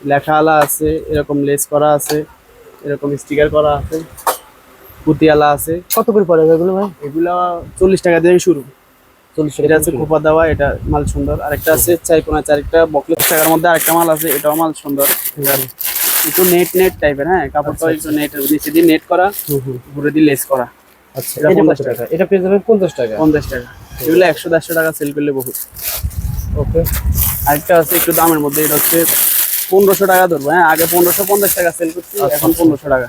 লেখাওয়ালা আছে, এরকম লেস করা আছে, এরকম স্টিকার করা আছে, পুতিয়ালা আছে। কত করে পড়ে এগুলো ভাই? এগুলা 40 টাকা দিয়ে শুরু। 40 এটা টাকা আছে খোপা দেওয়া, এটা মাল সুন্দর। আরেকটা আছে চাইকোনা, আরেকটা বকলেস টাকার মধ্যে আরেকটা মাল আছে, এটাও মাল সুন্দর। এটা একটু নেট নেট টাইপের, হ্যাঁ কাপড়টা একটু নেট, নিচে দিয়ে নেট করা, উপরে দিয়ে লেস করা। আচ্ছা, এটা এটা 50 কত টাকা? এটা পেয়ে যাবেন 50 টাকা। 50 টাকা। এগুলো 100-150 টাকা সেল করলে বহুত। ওকে। আরেকটা আছে একটু দামের মধ্যে, এটা হচ্ছে 1500 টাকা ধরবো, হ্যাঁ আগে 1550 টাকা সেল করছি, এখন 1500 টাকা।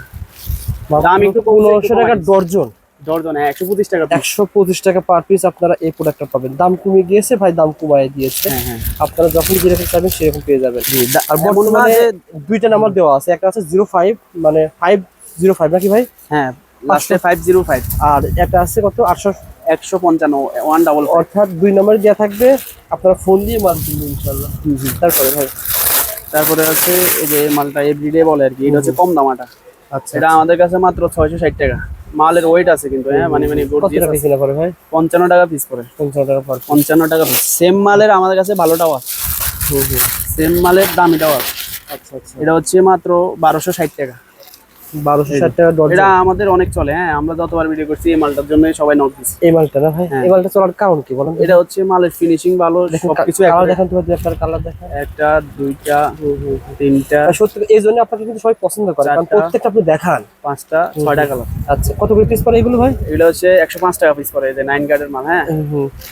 দাম একটু 1500 টাকা ডর্জন। ডর্জন, হ্যাঁ 125 টাকা। 125 টাকা পার পিস আপনারা এই প্রোডাক্টটা পাবেন। দাম কমে গিয়েছে ভাই, দাম কমায় দিয়েছে। হ্যাঁ হ্যাঁ, আপনারা যখন যেরকম চাইবেন সেরকম পেয়ে যাবেন। আর এমন না বর্তমানে যে দুইটা নাম্বার দেওয়া আছে, একটা আছে 05 মানে 505 নাকি ভাই? হ্যাঁ লাস্টে 505, আর একটা আছে কত 800, 155 155। অর্থাৎ দুই নাম্বার দেওয়া থাকবে, আপনারা ফোন দিয়ে মাল কিনবেন ইনশাআল্লাহ। তারপরে ভাই তারপরে আছে এই যে মালটা এভরিডে বলে আর কি, এটা হচ্ছে কম দামাটা। আচ্ছা, এটা আমাদের কাছে মাত্র 660 টাকা। মালের ওয়েট আছে কিন্তু, হ্যাঁ মানে কত টাকা কিনা পড়ে ভাই? 55 টাকা পিস পড়ে। 55 টাকা পার। 55 টাকা পিস। সেম মালের আমাদের কাছে ভালোটাও আছে, সেম মালের দামিটাও আছে। আচ্ছা আচ্ছা, এটা হচ্ছে মাত্র 1260 টাকা। 1260 টাকা ডজন। এটা আমাদের অনেক চলে, হ্যাঁ আমরা যতবার ভিডিও করছি এই মালটার জন্য সবাই নক দিচ্ছে। এই মালটা না ভাই? হ্যাঁ। এই মালটা চলার কারণ কি বলেন? এটা হচ্ছে মালের ফিনিশিং ভালো, সবকিছু কালার দেখেন তো, দুই একটা কালার দেখেন। একটা, দুইটা, তিনটা, সত্যি এই জন্য আপনাকে কিন্তু সবাই পছন্দ করে, কারণ প্রত্যেকটা আপনি দেখান। পাঁচটা, 6টা কালার। আচ্ছা, কত করে পিস পড়ে এগুলো ভাই? এগুলো হচ্ছে 105 টাকা পিস পড়ে, এই যে 9 গার্ডের মাল, হ্যাঁ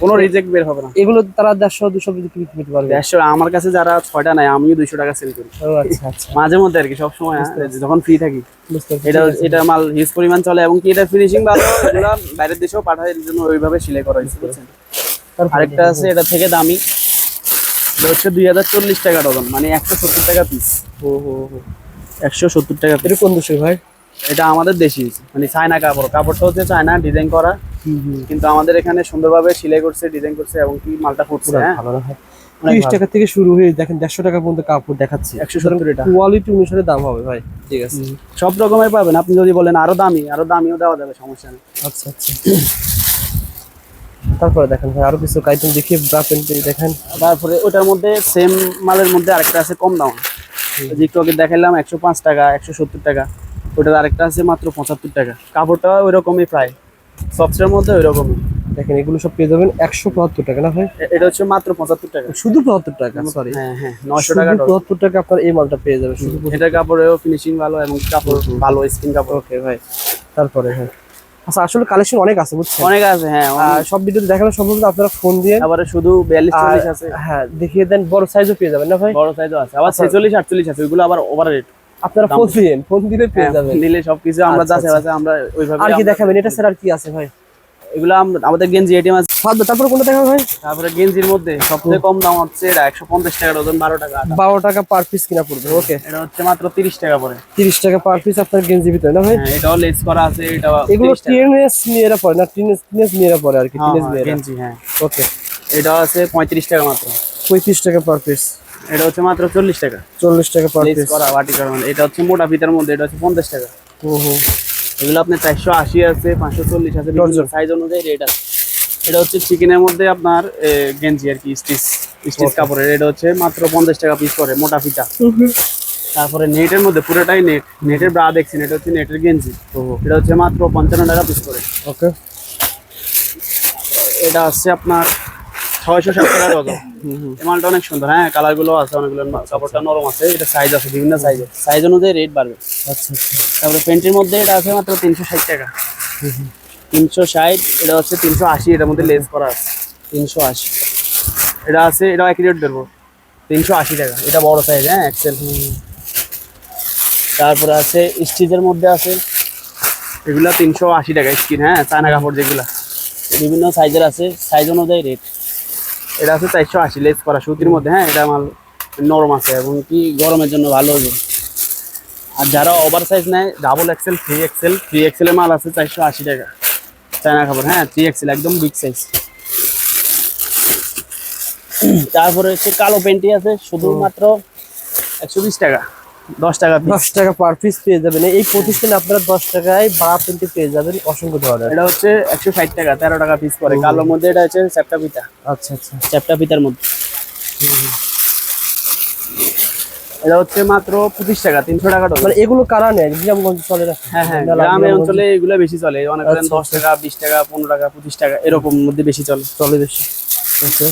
কোনো রিজেক্ট বের হবে না। এগুলো তারা 150-200 বিক্রি করতে পারবে। 150, আমার কাছে যারা 6টা নেয় আমিও 200 টাকা সেল করি। ও আচ্ছা আচ্ছা, মাঝে মধ্যে আর কি, সব সময় যখন ফ্রি থাকি। বুঝতে পারছি। এটা মাল হিউজ পরিমাণ চলে, এবং কি এটা ফিনিশিং ভালো, এগুলো বাইরের দেশেও পাঠায়, এর জন্য ওইভাবে সেলাই করা হয়েছে, বুঝছেন। আরেকটা আছে এটা থেকে দামি, এটা হচ্ছে 2040 টাকা ডজন, মানে 170 টাকা পিস। 170 টাকা পিস। এটা কোন দেশের ভাই? এটা আমাদের দেশি, মানে চায়না কাপড়। কাপড়টা হচ্ছে চায়না ডিজাইন করা, কিন্তু আমাদের এখানে সুন্দরভাবে সেলাই করছে, ডিজাইন করছে, এবং কি মালটা ফুটছে, হ্যাঁ ভালো না ভাই? 30 টাকা থেকে শুরু হয়ে দেখেন 150 টাকা পর্যন্ত কাপড় দেখাচ্ছি। 170 টাকা কোয়ালিটি অনুসারে দাম হবে ভাই। ঠিক আছে, সব রকমের পাবেন। আপনি যদি বলেন আরো দামি, আরো দামিও দেওয়া যাবে, সমস্যা নেই। আচ্ছা আচ্ছা। তারপরে দেখেন ভাই আরো কিছু আইটেম দেখিয়ে ব্রা প্যান্ট দেখেন। তারপরে ওটার মধ্যে সেম মালের মধ্যে আরেকটা আছে কম দাম, যে একটু আগে দেখাইলাম 105 টাকা, 170 টাকা। ওটার আরেকটা আছে মাত্র 75 টাকা। কাপড়টা ওই রকমই, প্রায় সফটের মধ্যে ওই রকমই। দেখেন এগুলো সব পেয়ে যাবেন 175 টাকা না ভাই? এটা হচ্ছে মাত্র 75 টাকা, শুধু 75 টাকা, সরি হ্যাঁ হ্যাঁ 900 টাকা। 75 টাকা আপনার এই মালটা পেয়ে যাবেন শুধু। এটা কাপড়েও ফিনিশিং ভালো, এবং কাপড় ভালো, স্কিন কাপড়। ওকে ভাই, তারপরে হ্যাঁ, আচ্ছা আসলে কালেকশন অনেক আছে বুঝছেন, অনেক আছে, হ্যাঁ সব ভিডিওতে দেখানো সম্ভব না, আপনারা ফোন দিয়ে। আবার শুধু 42-44 আছে, হ্যাঁ দেখিয়ে দেন। বড় সাইজও পেয়ে যাবেন না ভাই? বড় সাইজও আছে, আবার 46-48 আছে, ওইগুলো আবার ওভার রেট। আপনারা ফোন দিলে পেয়ে যাবেন, নিলে সবকিছু আমরা আচ্ছা, যাচাই বাছাই আমরা ওইভাবে। আর কি দেখাবেন? এটা স্যার আর কি আছে ভাই? এগুলো আমাদের গেঞ্জি আইটেম আছে। তারপরে কোনটা দেখাবেন ভাই? তারপরে গেঞ্জির মধ্যে সবচেয়ে কম দাম হচ্ছে এটা 150 টাকা ডজন, 12 টাকা। 12 টাকা পার পিস কিনা পড়বে। ওকে, এটা হচ্ছে মাত্র 30 টাকা পড়ে। 30 টাকা পার পিস আপনার গেঞ্জি ভিতরে না ভাই? হ্যাঁ এটাও লেস করা আছে, এটাও এগুলো 30 টাকা। টিনেজ মেয়েরা পরে না? টিনেজ মেয়েরা পরে আর কি, টিনেজ মেয়েরা গেঞ্জি, হ্যাঁ ওকে। এটাও আছে 35 টাকা মাত্র। 35 টাকা পার পিস। এটা হচ্ছে মাত্র 40 টাকা। 40 টাকা পার লেস পিস করা বাটি করা। এটা হচ্ছে মোটা ফিতার মধ্যে, এটা হচ্ছে 50 টাকা। এগুলো আপনার 480 আছে, 540 আছে, ডজন সাইজ অনুযায়ী রেট আছে। এটা হচ্ছে চিকেনের মধ্যে আপনার গেঞ্জি আর কি, স্টিচ কাপড়ের। এটা হচ্ছে মাত্র 50 টাকা পিস করে, মোটা ফিতা। তারপরে নেটের মধ্যে পুরোটাই নেটের ব্রা দেখছেন, এটা হচ্ছে নেটের গেঞ্জি। এটা হচ্ছে মাত্র 55 টাকা পিস করে। ওকে, এটা হচ্ছে আপনার 660 টাকা ডজন। এই মালটা অনেক সুন্দর, হ্যাঁ কালার গুলো আছে অনেকগুলো, কাপড়টা নরম আছে। এটা সাইজ আছে বিভিন্ন সাইজের, সাইজ অনুযায়ী রেট বাড়বে। আচ্ছা আচ্ছা। তারপরে প্যান্টের মধ্যে এটা আছে মাত্র 360 টাকা। 360, এটা হচ্ছে 380, এটার মধ্যে লেস করা আছে 380। এটা আছে, এটা একই রেট দেবো 380 টাকা। এটা বড় সাইজ, হ্যাঁ এক্সেল। তারপরে আছে স্টিচের মধ্যে আছে, এগুলা 380 টাকা স্কিন, হ্যাঁ চায়না কাপড় যেগুলা, বিভিন্ন সাইজের আছে, সাইজ অনুযায়ী রেট। এটা আছে 480, লেস করা সুতির মধ্যে, হ্যাঁ এটা মাল নরম আছে, এবং কি গরমের জন্য ভালো হবে। আর যারা ওভার সাইজ নেয়, ডাবল এক্সেল, 3 এর মাল আছে 480 টাকা চায়না কাপড়, হ্যাঁ 3 এক্সেল একদম বিগ সাইজ। তারপরে হচ্ছে কালো প্যান্টি আছে শুধুমাত্র 120 টাকা, 10 টাকা পিস। 10 টাকা পার পিস পেয়ে যাবেন এই প্রতিষ্ঠানে। আপনারা 10 টাকায় ব্রা প্যান্টি পেয়ে যাবেন অসংখ্য ধরনের। এটা হচ্ছে 160 টাকা, 13 টাকা পিস করে। কালোর মধ্যে এটা হচ্ছে চ্যাপটা পিতা। আচ্ছা আচ্ছা, চ্যাপটা পিতার মধ্যে। এটা হচ্ছে মাত্র 25 টাকা, 300 টাকা ডজন। মানে এগুলো কারা নেয়, গ্রামগঞ্জ চলে না? হ্যাঁ হ্যাঁ, মেলা গ্রামে গ্রামগঞ্জে অঞ্চলে এগুলো বেশি চলে, অনেক করেন আচ্ছা, 10 টাকা, 20 টাকা, 15 টাকা, 25 টাকা এরকম মধ্যে বেশি চলে। চলে বেশি। ওকে,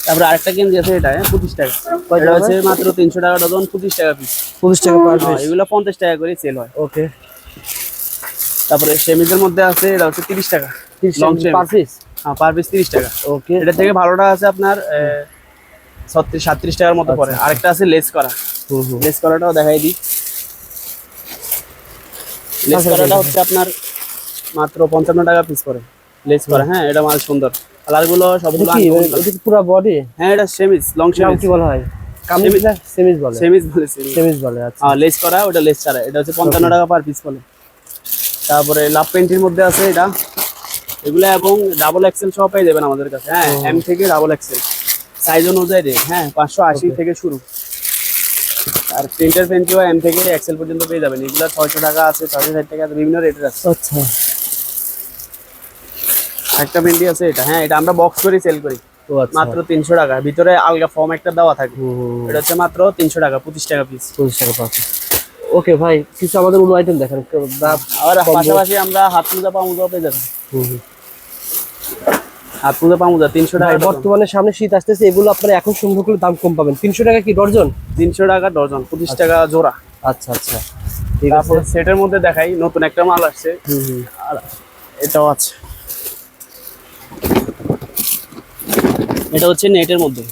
তারপরে আরেকটা গেঞ্জি আছে, এটা 25 টাকা। কয় এটা টাকা? হচ্ছে মাত্র 300 টাকা ডজন, 25 টাকা পিস। 25 টাকা পার পিস। এগুলো 50 টাকা করে সেল হয়। ওকে, তারপরে সেমিজের মধ্যে আছে, এটা হচ্ছে 30 টাকা 30 লং টাকা সেমিজ। Per piece. হ্যাঁ, পার পিস 30 টাকা। ওকে, এটা থেকে ভালোটা আছে আপনার 37 টাকার মতো পড়ে। আরেকটা আছে লেস করা, হুম হুম। লেস করাটাও দেখাই দিই। লেস আচ্ছা, করাটা আচ্ছা। হচ্ছে আপনার মাত্র 55 টাকা পিস পড়ে, লেস করা। হ্যাঁ, এটা মাল সুন্দর, কালারগুলো এটা সবগুলো কি uncommon এটা colour। কি পুরো বডি? হ্যাঁ, এটা সেমিজ, লং নাম সেমিজ। কি বলা হয়? কামিজ না সেমিজ বলে? সেমিজ বলে, সেমিজ। সেমিজ বলে, আচ্ছা। হ্যাঁ, লেস করা, ওটা লেস ছাড়া। এটা হচ্ছে 55 টাকা পার পিস পড়ে। তারপরে লাভ পেন্টির মধ্যে আছে এটা, এগুলো এবং ডাবল এক্সেল সহ পেয়ে যাবেন আমাদের কাছে। হ্যাঁ, এম থেকে ডাবল এক্সেল সাইজ অনুযায়ী রেট। হ্যাঁ, 580 থেকে শুরু। আর প্রিন্টার পেন্টিও এম থেকে এক্সেল পর্যন্ত পেয়ে যাবেন। এগুলো 600 টাকা আছে, 660 টাকা আছে, বিভিন্ন রেটের আছে। আচ্ছা, একটা পেন্টি আছে এটা, হ্যাঁ, এটা আমরা বক্স করে সেল করি ও আচ্ছা। মাত্র 300 টাকা। ভিতরে আলগা ফর্ম একটা দেওয়া থাকে। হুম, এটা হচ্ছে মাত্র 300 টাকা, 25 টাকা পিস। 25 টাকা পার পিস। ওকে ভাই, কিছু আমাদের অন্য আইটেম দেখেন। আর পাশাপাশি আমরা হাত মোজা, পা মোজাও পেয়ে যাবেন। হুম হুম। হাত মোজা, পা মোজা 300 ভাই টাকা ডজন। বর্তমানে সামনে শীত আসতেছে, এগুলো আপনারা এখন সংগ্রহ করলে দাম কম পাবেন। 300 টাকা কি ডর্জন? 300 টাকা ডজন, 25 টাকা জোড়া। আচ্ছা আচ্ছা, ঠিক আছে। তারপর সেটের মধ্যে দেখাই, নতুন একটা মাল আসছে। হুম হুম। আর এটাও আছে, এটা হচ্ছে নেটের মধ্যে।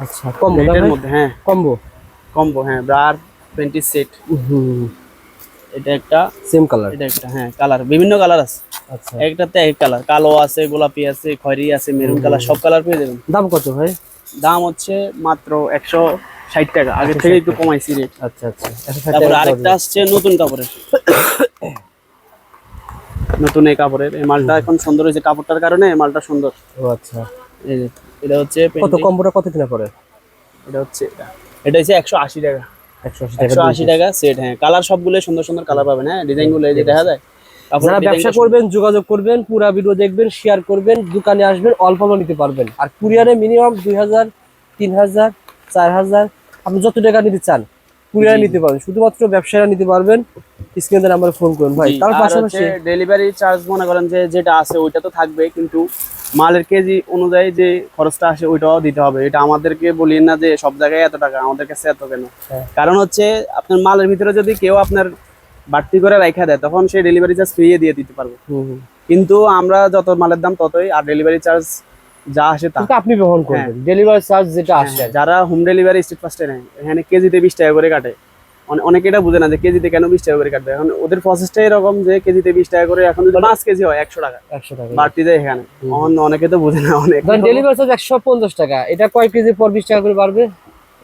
আচ্ছা, কম্বো না নেটের ভাই? মধ্যে, হ্যাঁ, কম্বো। কম্বো। হ্যাঁ, ব্রার পেন্টি সেট। হুম, এটা একটা, সেম কালার। এটা একটা। হ্যাঁ, কালার বিভিন্ন কালার আছে, আচ্ছা, একটাতে এক কালার। কালো আছে, গোলাপি আছে, খয়েরি আছে, মেরুন কালার, সব কালার পেয়ে যাবেন। দাম কত ভাই? দাম হচ্ছে মাত্র 160 টাকা, আগের থেকে একটু কমাইছি রেট। আচ্ছা আচ্ছা, 160 তারপর টাকা আরেকটা আসছে নতুন কাপড়ের, নতুন এই কাপড়ের। এই মালটা এখন সুন্দর হয়েছে কাপড়টার কারণে, এই মালটা সুন্দর। ও আচ্ছা। এই যে, এটা হচ্ছে কত পেন্টি। কম্বোটা কত কিনা পড়ে? এটা হচ্ছে এটা হচ্ছে 180 টাকা, 180 টাকা। 180 টাকা সেট। হ্যাঁ, কালার সবগুলো সুন্দর সুন্দর কালার পাবেন। হ্যাঁ, ডিজাইন গুলো এই যে দেখা যায়। কাপড়ের যারা ব্যবসা ডিজাইনটা করবেন যোগাযোগ করবেন, পুরা ভিডিও দেখবেন, শেয়ার করবেন, দোকানে আসবেন, অল্প অল্প নিতে পারবেন। আর কুরিয়ারে মিনিমাম 2000, 3000, 4000 আপনি যত টাকা নিতে চান কুরিয়ারে নিতে পারবেন। শুধুমাত্র ব্যবসায়ীরা নিতে পারবেন। স্ক্রিনে নাম্বারে ফোন করুন ভাই। তার পাশাপাশি ডেলিভারি চার্জ মনে করেন যে যেটা আছে ওইটা তো থাকবে, কিন্তু মালের কেজি অনুযায়ী যে খরচটা আসে ওইটাও দিতে হবে। এটা আমাদেরকে বলিয়েন না যে সব জায়গায় এত টাকা, আমাদের কাছে এত কেন। হ্যাঁ। কারণ হচ্ছে আপনার মালের ভিতরে যদি কেউ আপনার বাড়তি করে রাখা দেয়, তখন সেই ডেলিভারি চার্জ ফ্রি দিয়ে দিতে পারবে। কিন্তু আমরা যত মালের দাম ততই, আর ডেলিভারি চার্জ যা আসে তা কিন্তু আপনি বহন করবেন। ডেলিভারি চার্জ যেটা আসে, যারা হোম ডেলিভারি স্ট্রিট ফাস্টে নেয়, এখানে কেজিতে 20 টাকা করে কাটে। অনেকে এটা বুঝে না যে কেজিতে কেন 20 টাকা করে কাটবে। এখন ওদের প্রসেসটা এরকম যে কেজিতে 20 টাকা করে, এখন যদি 5 কেজি হয় 100 টাকা 100 টাকা বাড়তি যায় এখানে। অনেকে তো বুঝে না। অনেক ডেলিভারি চার্জ 150 টাকা। এটা কয় কেজি পর 20 টাকা করে বাড়বে?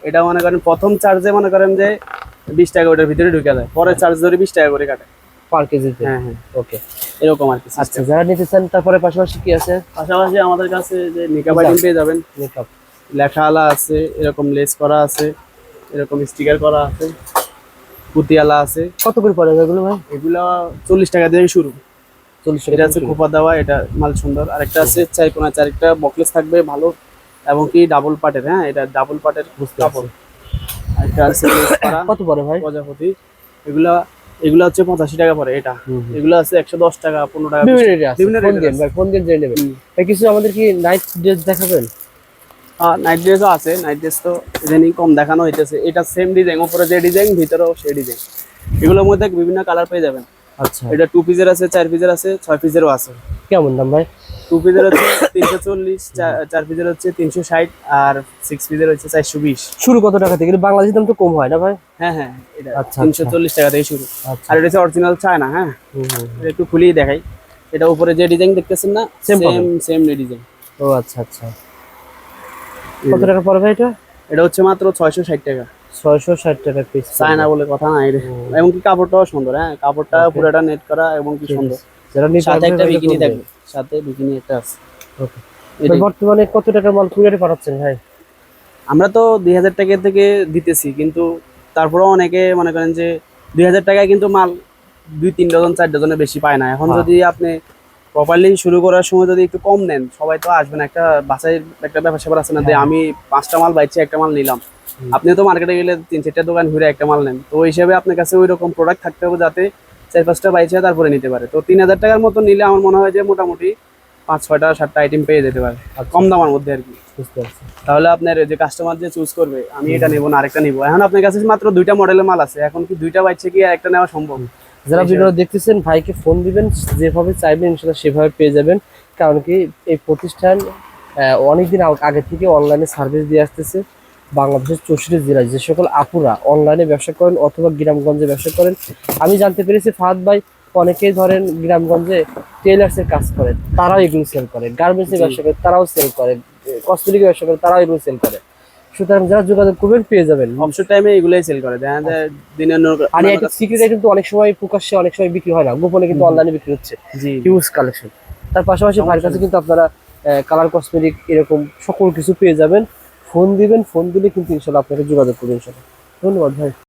এটা মনে করেন প্রথম চার্জে মনে করেন যে 20 টাকা ওটার ভিতরে ঢুকে যায়, পরের চার্জ ধরে 20 টাকা করে কাটে পার কেজিতে। হ্যাঁ হ্যাঁ, ওকে, এরকম আর কি আচ্ছা। system। যারা নিতে চান তারপরে পাশাপাশি কি আছে? পাশাপাশি আমাদের কাছে যে মেকআপ আইটেম পেয়ে যাবেন। মেকআপ লেখাওয়ালা আছে, এরকম লেস করা আছে, এরকম স্টিকার করা আছে, পুতিয়ালা আছে। কত করে পড়ে এগুলো ভাই? এগুলা 40 টাকা দিয়ে শুরু। 40 এটা টাকা আছে খোপা দেওয়া, এটা মাল সুন্দর। আরেকটা আছে চাইকোনা, চারটা বকলেস থাকবে ভালো, এবং কি ডাবল পাটের। হ্যাঁ, এটা ডাবল পাটের কাপড়। আরেকটা আছে লেস করা, কত পড়ে ভাই? প্রজাপতি। এগুলা এগুলা হচ্ছে 85 টাকা পরে। এটা এগুলা আছে 110 টাকা, 15 টাকা। বিভিন্ন রেটে আছে। বিভিন্ন ফোন rate দিন আছে। ভাই, ফোন দিয়ে জেনে নেবেন। ভাই কিছু আমাদের কি নাইট ড্রেস দেখাবেন? নাইট ড্রেসও আছে। নাইট ড্রেস তো ইদানিং কম দেখানো হইতেছে। এটা সেম ডিজাইন, উপরে যে ডিজাইন ভিতরেও সেই ডিজাইন। এগুলোর মধ্যে বিভিন্ন কালার পেয়ে যাবেন। আচ্ছা, এটা 2 পিসের আছে, 4 পিসের আছে, 6 পিসেরও আছে। কেমন দাম ভাই? 2 পিসের হচ্ছে 340, 4 পিসের হচ্ছে 360, আর 6 পিসের হচ্ছে 420। শুরু কত টাকা থেকে? বাংলাদেশি দাম তো কম হয় না ভাই? হ্যাঁ হ্যাঁ, এটা আচ্ছা, 340 টাকা থেকে শুরু। আচ্ছা। আর এটা হচ্ছে অরিজিনাল চায়না। হ্যাঁ, এটা একটু খুলিয়ে দেখাই। এটা উপরে যে ডিজাইন দেখতেছেন না, Same সেম পাবেন। Same design. ও আচ্ছা আচ্ছা। কত টাকা পড়ে ভাই এটা? এটা হচ্ছে মাত্র 660 টাকা। 660 টাকা পিস। চায়না বলে কথা না এটা। এবং কি কাপড়টাও সুন্দর। হ্যাঁ, কাপড়টা পুরোটা নেট করা এবং কি সুন্দর। যারা নিতে সাথে একটা আগ্রহী বিকিনি তারা থাকবে, সাথে বিকিনি একটা আছে। ওকে। বর্তমানে কত টাকার মাল কুরিয়ারে পাঠাচ্ছেন ভাই? আমরা তো 2000 টাকা থেকে দিতেছি, কিন্তু তারপরেও অনেকে মনে করেন যে 2000 টাকায় কিন্তু মাল 2-3 ডজন 4 ডজনের বেশি পায় না। এখন যদি আপনি প্রপারলি শুরু করার সময় যদি একটু কম নেন, সবাই তো আসবে না। একটা বাসায় একটা ব্যাপার স্যাপার আছে না, যে আমি 5টা মাল বাইছি, একটা মাল নিলাম। আপনি তো মার্কেটে গেলে 3-4টা দোকান ঘুরে একটা মাল নেন, তো ওই হিসাবে আপনার কাছে ওই রকম প্রোডাক্ট থাকতে হবে যাতে 4-5টা বাইছে তারপরে নিতে পারে। তো 3000 টাকার মতো নিলে আমার মনে হয় যে মোটামুটি 5-6টা-7টা আইটেম পেয়ে যেতে পারে কম দামের মধ্যে আর কি। বুঝতে পারছি। তাহলে আপনার যে কাস্টমার যে চুজ করবে আমি এটা নেবো না আরেকটা নিবো, এখন আপনার কাছে মাত্র 2টা মডেলের মাল আছে, এখন কি 2টা বাইছে কি একটা নেওয়া সম্ভব? যারা ভিডিও দেখতেছেন ভাইকে ফোন দিবেন, যেভাবে চাইবেন ইনশাল্লাহ সেভাবে পেয়ে যাবেন। কারণ কি এই প্রতিষ্ঠান অনেকদিন আগে থেকে অনলাইনে সার্ভিস দিয়ে আসতেছে। বাংলাদেশের 64 জেলায় যে সকল আপুরা অনলাইনে ব্যবসা করেন অথবা গ্রামগঞ্জে ব্যবসা করেন, আমি জানতে পেরেছি ফাহাদ ভাই অনেকেই ধরেন গ্রামগঞ্জে টেইলার্সের কাজ করে, তারাও এগুলো সেল করে, গার্মেন্টসের ব্যবসা করে তারাও সেল করে, কসমেটিকের ব্যবসা করে তারাও এগুলো সেল করে। সুতরাং যারা যোগাযোগ করবেন পেয়ে যাবেন। অবসর টাইমে এগুলাই সেল করে, দেখা যায় দিনের আর এই সিক্রেট আইটেম তো অনেক সময় প্রকাশ্যে অনেক সময় বিক্রি হয় না, গোপনে কিন্তু অনলাইনে বিক্রি হচ্ছে। জি হিউজ কালেকশন। তার পাশাপাশি ভাইয়ের কাছে কিন্তু আপনারা কালার কসমেটিক এরকম সকল কিছু পেয়ে যাবেন। ফোন দিবেন, ফোন দিলে কিন্তু ইনশাল্লাহ আপনাকে যোগাযোগ করবেন ইনশাল্লাহ। ধন্যবাদ ভাই।